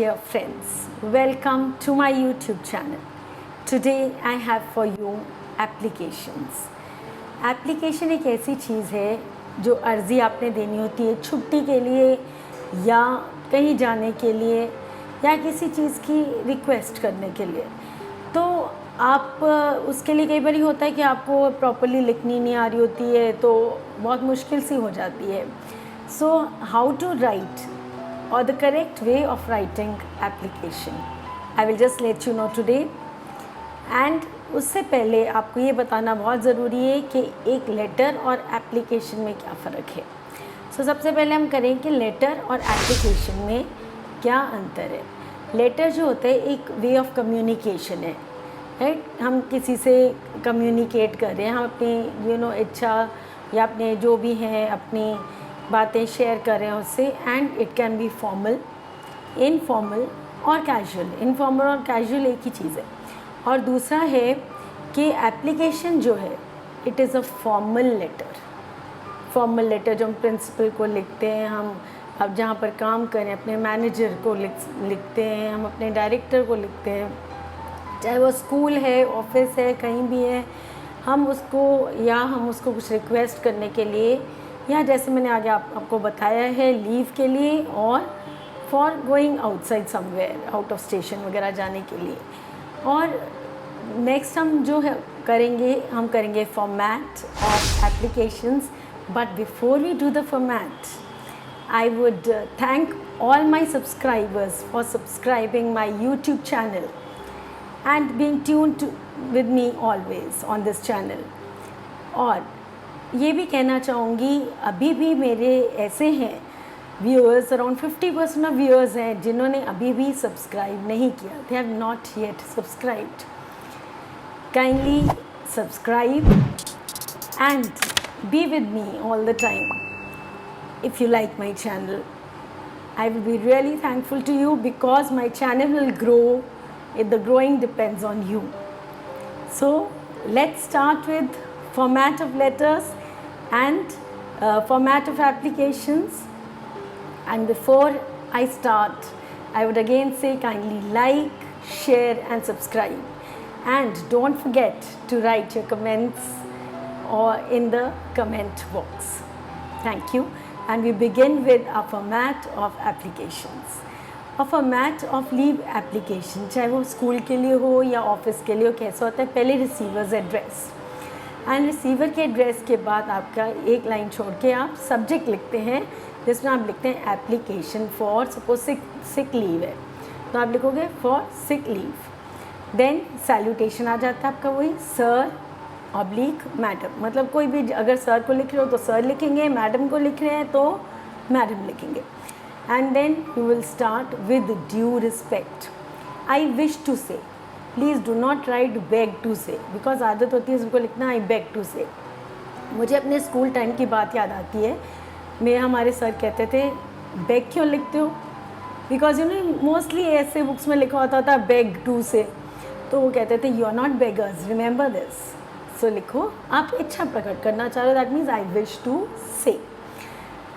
dear friends, welcome to my YouTube channel. Today I have for you applications. Application एक ऐसी चीज़ है जो अर्ज़ी आपने देनी होती है छुट्टी के लिए या कहीं जाने के लिए या किसी चीज़ की रिक्वेस्ट करने के लिए। तो आप उसके लिए कई बार होता है कि आपको प्रॉपर्ली लिखनी नहीं आ रही होती है, तो बहुत मुश्किल सी हो जाती है। So how to write or the correct way of writing application, I will just let you know today. And उससे पहले आपको ये बताना बहुत ज़रूरी है कि एक लेटर और एप्लीकेशन में क्या फ़र्क है। सो सबसे पहले हम करें कि लेटर और एप्लीकेशन में क्या अंतर है। लेटर जो होता है एक वे ऑफ कम्युनिकेशन है, राइट। हम किसी से कम्युनिकेट कर रहे हैं, हम अपनी इच्छा या अपने जो भी हैं अपनी बातें शेयर कर रहे हैं उससे। And it can be formal, informal और कैजुअल। इनफॉर्मल और कैजुअल एक ही चीज़ है। और दूसरा है कि एप्लीकेशन जो है it is a formal letter. Formal letter जो हम प्रिंसिपल को लिखते हैं, हम अब जहाँ पर काम करें अपने मैनेजर को लिखते हैं, हम अपने डायरेक्टर को लिखते हैं, चाहे वो स्कूल है, ऑफिस है, कहीं भी है, हम उसको कुछ रिक्वेस्ट करने के लिए, या जैसे मैंने आगे आपको बताया है लीव के लिए और for going outside somewhere, out of station वगैरह जाने के लिए। और नेक्स्ट हम जो है हम करेंगे format of applications. But before we do the format, I would thank all my subscribers for subscribing my YouTube channel and being tuned with me always on this channel. और ये भी कहना चाहूँगी, अभी भी मेरे ऐसे हैं व्यूअर्स, अराउंड 50% ऑफ व्यूअर्स हैं जिन्होंने अभी भी सब्सक्राइब नहीं किया। They have not yet subscribed. Kindly subscribe and be with me all the time if you like my channel. I will be really thankful to you because my channel will grow. The growing depends on you. So let's start with format of letters and format of applications. And before I start, I would again say kindly like, share and subscribe. And don't forget to write your comments or in the comment box. Thank you. And we begin with a format of applications. A format of leave application, चाहे वो school के लिए हो या office के लिए हो, कैसा होता है, पहले रिसीवर्स एड्रेस। एंड रिसीवर के एड्रेस के बाद आपका एक लाइन छोड़ के आप सब्जेक्ट लिखते हैं, जिसमें आप लिखते हैं application for, suppose sick leave है तो आप लिखोगे for sick leave. Then salutation आ जाता है आपका, वही सर ऑब्लिक मैडम, मतलब कोई भी अगर सर को लिख रहे हो तो सर लिखेंगे, मैडम को लिख रहे हैं तो मैडम लिखेंगे। And then you will start with due respect. I wish to say, please do not write beg to say, because आदत होती है सबको लिखना आई बेग टू से। मुझे अपने स्कूल टाइम की बात याद आती है। हमारे सर कहते थे बेग क्यों लिखते हो, बिकॉज मोस्टली ऐसे बुक्स में लिखा होता था बेग टू से, तो वो कहते थे you are not beggars, remember this. So लिखो आप इच्छा प्रकट करना चाह रहे हो, that means I wish to say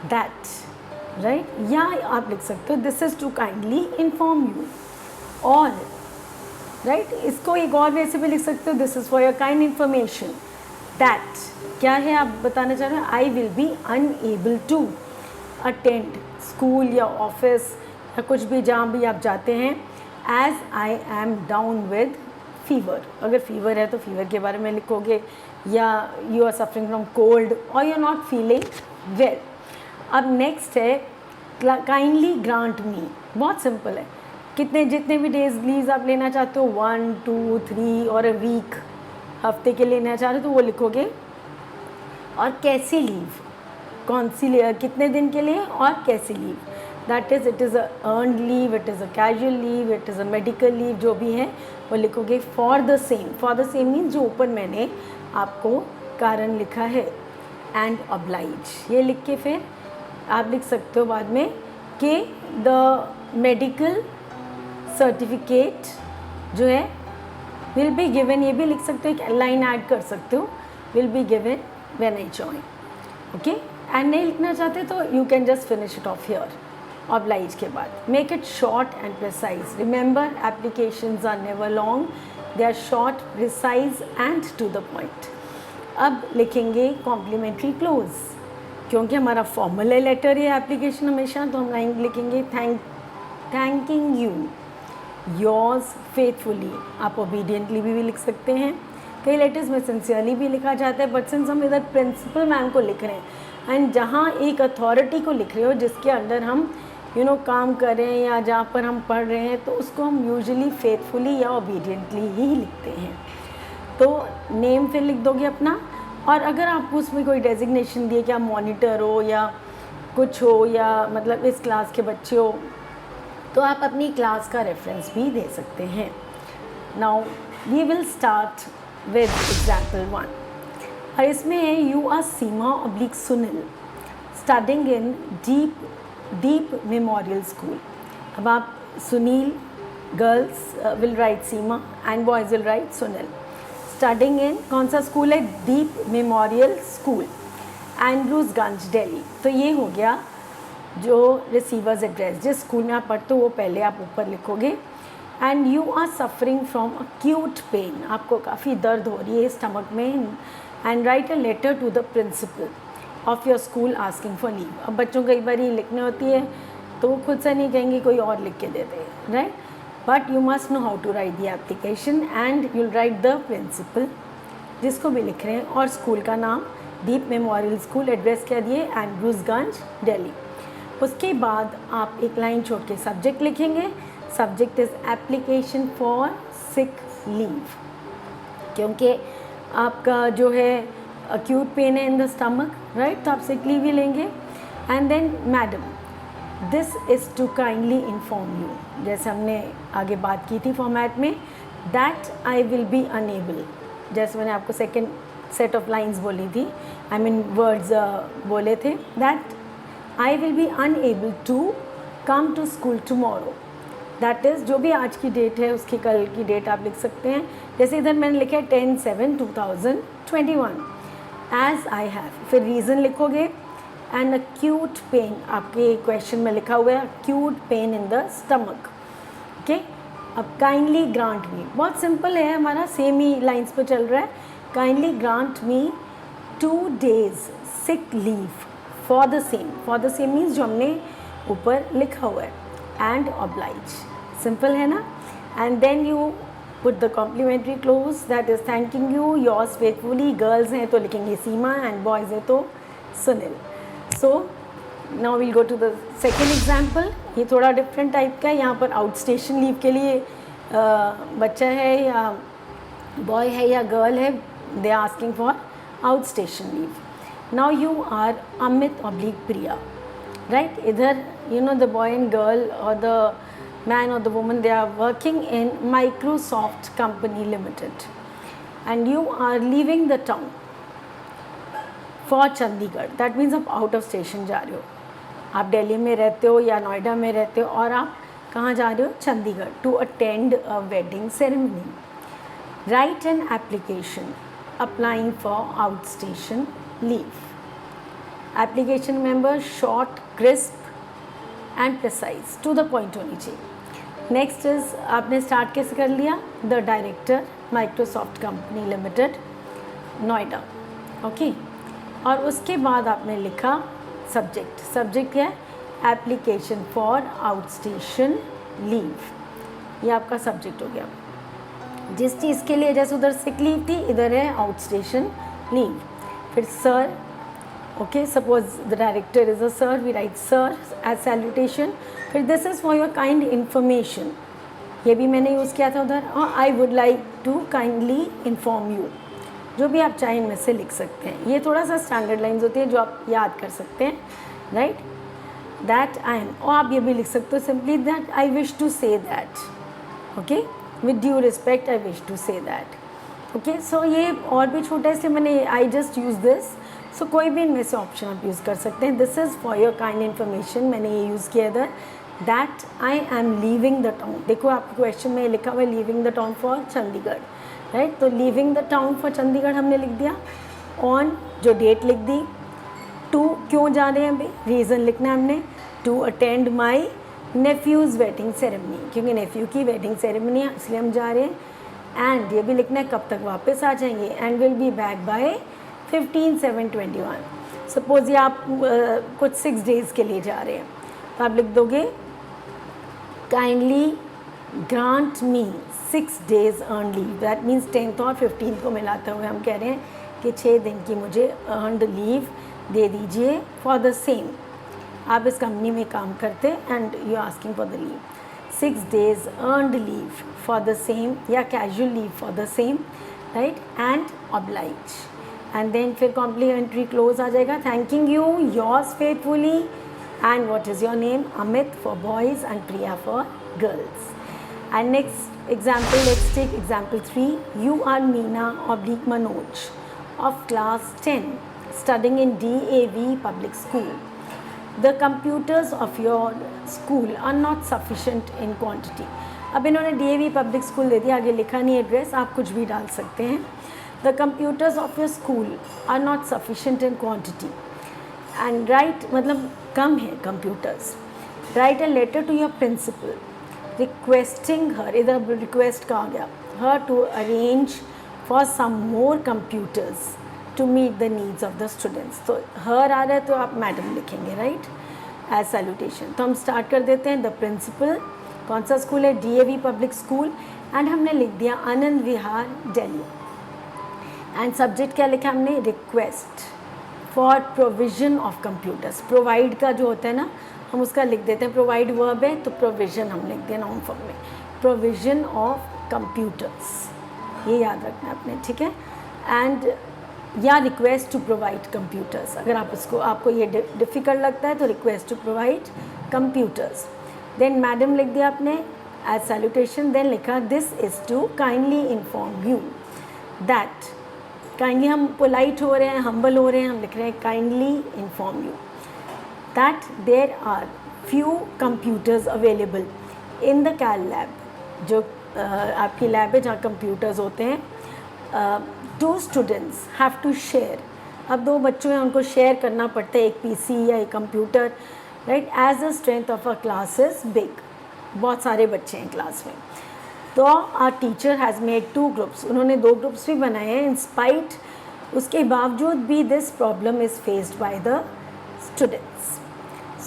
that, right. या आप लिख सकते हो this is to kindly inform you, और राइट इसको एक और वे से भी लिख सकते हो, this is for your kind information. That क्या है, आप बताना चाह रहे हो I will be unable to attend school या ऑफिस या कुछ भी जहाँ भी आप जाते हैं, as I am down with fever. अगर फीवर है तो फीवर के बारे में लिखोगे, या you are suffering from cold और you are not feeling well. अब नेक्स्ट है काइंडली ग्रांट मी। बहुत सिंपल है, जितने भी डेज लीव आप लेना चाहते हो, 1, 2, 3 और अ वीक, हफ्ते के लेना चाह रहे हो तो वो लिखोगे। और कैसी लीव, कौन सी कितने दिन के लिए और कैसी leave, that is it is a earned leave, it is a casual leave, it is a medical leave, जो भी है वो लिखोगे for the same. For the same means जो ऊपर मैंने आपको कारण लिखा है, एंड ऑब्लाइज, ये लिख के फिर आप लिख सकते हो बाद में कि द मेडिकल सर्टिफिकेट जो है विल बी गिवन, ये भी लिख सकते हो, एक लाइन ऐड कर सकते हो, will be given when I join. Okay, and नहीं लिखना चाहते तो you can just finish it of here. oblige के बाद make it short and precise. Remember, applications are never long, they are short, precise and to the point. अब लिखेंगे complimentary close, क्योंकि हमारा फॉर्मल लेटर है एप्लीकेशन हमेशा, तो हम लाइन लिखेंगे थैंकिंग यू योर्स फेथफुली. आप ओबीडियंटली भी लिख सकते हैं. कई लेटर्स में सिंसियरली भी लिखा जाता है, बट सिंस हम इधर प्रिंसिपल मैम को लिख रहे हैं एंड जहाँ एक अथॉरिटी को लिख रहे हो जिसके अंडर हम काम कर रहे हैं या जहाँ पर हम पढ़ रहे हैं, तो उसको हम यूजुअली फेथफुली या ओबीडियंटली ही लिखते हैं. तो नेम फिर लिख दोगे अपना, और अगर आपको उसमें कोई डेजिग्नेशन दिए कि आप मॉनिटर हो या कुछ हो या मतलब इस क्लास के बच्चे हो, तो आप अपनी क्लास का रेफरेंस भी दे सकते हैं. Now we will start with example 1. और इसमें है you are Seema oblique Sunil studying in Deep memorial school. अब आप Sunil girls will write Seema and boys will write Sunil. Studying in कौन सा स्कूल है? Deep memorial school, Andrewsganj, Delhi. तो ये हो गया जो रिसीवर्स एड्रेस, जिस स्कूल में आप पढ़ते हो वो पहले आप ऊपर लिखोगे. And you are suffering from acute pain, आपको काफ़ी दर्द हो रही है स्टमक में. And write a letter to the principal of your school asking for leave. अब बच्चों को कई बार ये लिखनी होती है तो वो खुद से नहीं कहेंगे, कोई और लिख के देते हैं, right. But you must know how to write the application and you'll write the principal जिसको भी लिख रहे हैं, और स्कूल का नाम डीप मेमोरियल स्कूल, एड्रेस क्या दिए? एंड्रूजगंज, दिल्ली. उसके बाद आप एक लाइन छोड़ के सब्जेक्ट लिखेंगे. Subject is application for sick leave, क्योंकि आपका जो है अक्यूट पेन है इन द स्टमक, राइट, तो आप सिक लीव ही लेंगे. And then madam this is to kindly inform you, जैसे हमने आगे बात की थी फॉर्मेट में, that I will be unable, जैसे मैंने आपको सेकेंड सेट ऑफ लाइन्स बोली थी, आई मीन वर्ड्स बोले थे, that I will be unable to come to school tomorrow. That is जो भी आज की डेट है उसकी कल की डेट आप लिख सकते हैं. जैसे इधर मैंने लिखा है 10/7/2021 एज आई हैव, फिर रीज़न लिखोगे. एंड अक्यूट पेन, आपके क्वेश्चन में लिखा हुआ है acute pain in the stomach. Okay, अब काइंडली ग्रांट मी, बहुत सिंपल है, हमारा सेम ही लाइन्स पर चल रहा है. Kindly grant me 2 days sick leave for the same. For the same means जो हमने ऊपर लिखा हुआ है, एंड ऑब्लाइज. सिंपल है ना. And then you put the complimentary close, that is thanking you yours faithfully. Girls हैं तो लिखेंगे सीमा एंड बॉयज़ हैं तो Sunil. So now we'll go to the second example. ये थोड़ा डिफरेंट टाइप का है. यहाँ पर आउट स्टेशन लीव के लिए बच्चा है या बॉय है या गर्ल है, they are asking for outstation leave. Now you are Amit oblique Priya, right. इधर द बॉय एंड गर्ल और the man or the woman, they are working in Microsoft Company Limited and you are leaving the town for Chandigarh. That means आप out of station जा रहे हो. आप दिल्ली में रहते हो या नोएडा में रहते हो और आप कहाँ जा रहे हो? Chandigarh, to attend a wedding ceremony. Right an application applying for outstation leave. Application मेंबर short, crisp and precise, to the point होनी चाहिए. नेक्स्ट इज़ आपने स्टार्ट कैसे कर लिया? The director Microsoft company limited Noida. Okay, और उसके बाद आपने लिखा सब्जेक्ट. सब्जेक्ट है application for outstation leave. ये आपका सब्जेक्ट हो गया. जिस चीज़ के लिए, जैसे उधर सिक लीव थी, इधर है आउट स्टेशन लीव. फिर sir, okay, suppose the director is a sir, we write sir as salutation. फिर this is for your kind information, ये भी मैंने यूज़ किया था उधर. और I would like to kindly inform you, जो भी आप चाहें इनमें से लिख सकते हैं. ये थोड़ा सा स्टैंडर्ड लाइन्स होती हैं जो आप याद कर सकते हैं, राइट. दैट आई एम, और आप ये भी लिख सकते हो simply that I wish to say that. Okay, with due respect I wish to say that. Okay, so ये और भी छोटा है इसलिए मैंने I just use this. So कोई भी इनमें से ऑप्शन आप यूज़ कर सकते हैं. This is for your kind information, मैंने ये यूज़ किया इधर. That I am leaving the town. देखो आपके क्वेश्चन में लिखा हुआ है leaving the town for Chandigarh, right. तो leaving the town for Chandigarh हमने लिख दिया. ऑन जो डेट लिख दी. टू क्यों जा रहे हैं भाई, रीज़न लिखना है हमने. to attend my nephew's wedding ceremony, क्योंकि नेफ्यू की वेडिंग सेरेमनी है इसलिए हम जा रहे हैं। एंड ये भी लिखना है कब तक वापस आ जाएंगे, and will be back by 15/7/21। Suppose ये आप कुछ 6 डेज़ के लिए जा रहे हैं, तो आप लिख दोगे kindly grant me 6 days earn leave. That means 10th और 15th को मिलाते हुए हम कह रहे हैं कि 6 दिन की मुझे अर्नड लीव दे दीजिए फॉर द सेम। आप इस कंपनी में काम करते and you asking for the leave, 6 days earned leave for the same या casual leave for the same, right, and oblige. And then फिर कॉम्प्लीमेंट्री क्लोज आ जाएगा, thanking you yours faithfully and what is your name, Amit for boys and Priya for girls. And next example, let's take example 3. You are Meena/Manoj of class 10 studying in DAV public school. The computers of your school are not sufficient in quantity. अब इन्होंने DAV public school दे दिया, आगे लिखा नहीं address, आप कुछ भी डाल सकते हैं। The computers of your school are not sufficient in quantity. And write मतलब कम है computers. Write a letter to your principal requesting her, इधर रिक्वेस्ट का आ गया, her to arrange for some more computers to meet the needs of the students। तो her आ रहा है तो आप मैडम लिखेंगे, राइट, एज सैल्यूटेशन। तो हम स्टार्ट कर देते हैं। द प्रिंसिपल, कौन सा स्कूल है, DAV पब्लिक स्कूल, एंड हमने लिख दिया आनंद विहार दिल्ली। एंड सब्जेक्ट क्या लिखा हमने, request for provision of computers. Provide का जो होता है ना, हम उसका लिख देते हैं, प्रोवाइड वर्ब है तो प्रोविज़न हम लिख दें नाउन फॉर्म में, प्रोविज़न ऑफ कंप्यूटर्स, ये याद रखना है आपने, ठीक है। एंड या रिक्वेस्ट टू प्रोवाइड कंप्यूटर्स, अगर आप इसको आपको ये डिफ़िकल्ट लगता है तो request to provide computers. Then madam लिख दिया आपने एज सैल्यूटेशन। देन लिखा this is to kindly inform you that, kindly हम पोलाइट हो रहे हैं, हम्बल हो रहे हैं, हम लिख रहे हैं kindly inform you that there are few computers available in the CAL lab, जो आपकी लैब है जहाँ कंप्यूटर्स होते हैं। 2 students have to share, अब 2 बच्चों हैं उनको शेयर करना पड़ता है एक PC या एक computer, right, as the strength of a class is big, बहुत सारे बच्चे हैं क्लास में। तो our teacher has made 2 groups, उन्होंने 2 ग्रुप्स भी बनाए हैं। इन स्पाइट, उसके बावजूद भी this problem is faced by the students,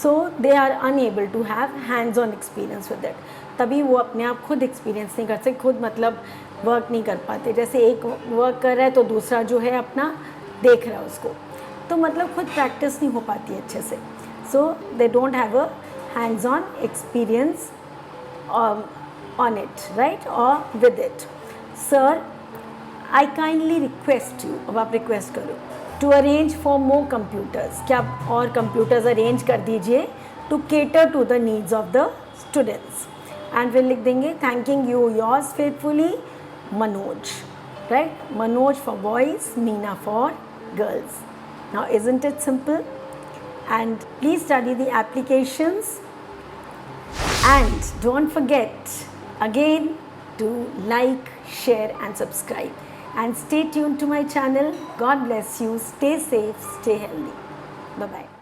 so they are unable to have hands on experience with it. तभी वो अपने आप खुद एक्सपीरियंस नहीं कर सकते, खुद मतलब वर्क नहीं कर पाते। जैसे एक वर्क कर रहा है तो दूसरा जो है अपना देख रहा है उसको, तो मतलब खुद प्रैक्टिस नहीं हो पाती है अच्छे से। So they don't have a hands on experience on it, right, और with it. Sir I kindly request you, अब आप रिक्वेस्ट करो, to arrange for more computers, क्या और कंप्यूटर्स अरेंज कर दीजिए, to cater to the needs of the students. And फिर लिख देंगे thanking you yours faithfully Manoj, right, Manoj for boys, Meena for girls. Now isn't it simple? And please study the applications and don't forget again to like, share and subscribe, and stay tuned to my channel. God bless you. Stay safe, stay healthy. Bye bye.